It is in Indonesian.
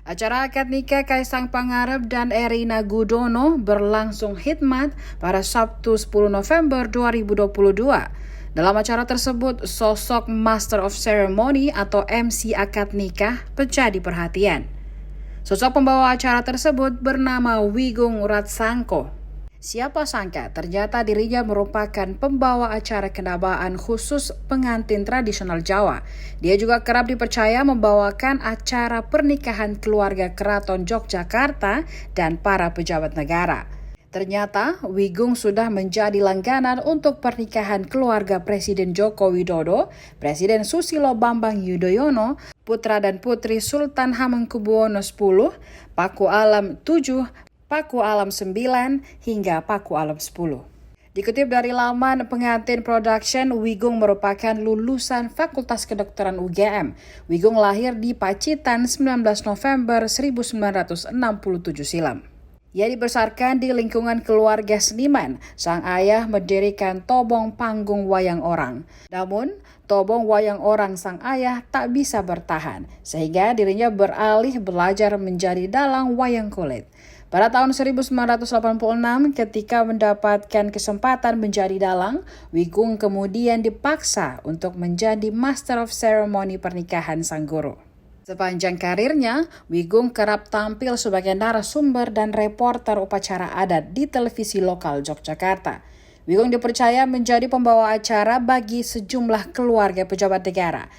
Acara akad nikah Kaisang Pangarep dan Erina Gudono berlangsung khidmat pada Sabtu 10 November 2022. Dalam acara tersebut, sosok Master of Ceremony atau MC akad nikah menjadi perhatian. Sosok pembawa acara tersebut bernama Wigung Ratsangko. Siapa sangka ternyata dirinya merupakan pembawa acara kenabaan khusus pengantin tradisional Jawa. Dia juga kerap dipercaya membawakan acara pernikahan keluarga Keraton Yogyakarta dan para pejabat negara. Ternyata Wigung sudah menjadi langganan untuk pernikahan keluarga Presiden Joko Widodo, Presiden Susilo Bambang Yudhoyono, putra dan putri Sultan Hamengkubuwono X, Paku Alam 7, Paku Alam 9, hingga Paku Alam 10. Dikutip dari laman Pengantin Production, Wigung merupakan lulusan Fakultas Kedokteran UGM. Wigung lahir di Pacitan 19 November 1967 silam. Ia dibesarkan di lingkungan keluarga seniman. Sang ayah mendirikan Tobong Panggung Wayang Orang. Namun, Tobong Wayang Orang sang ayah tak bisa bertahan, sehingga dirinya beralih belajar menjadi dalang wayang kulit. Pada tahun 1986, ketika mendapatkan kesempatan menjadi dalang, Wigung kemudian dipaksa untuk menjadi Master of Ceremony pernikahan sang guru. Sepanjang karirnya, Wigung kerap tampil sebagai narasumber dan reporter upacara adat di televisi lokal Yogyakarta. Wigung dipercaya menjadi pembawa acara bagi sejumlah keluarga pejabat negara.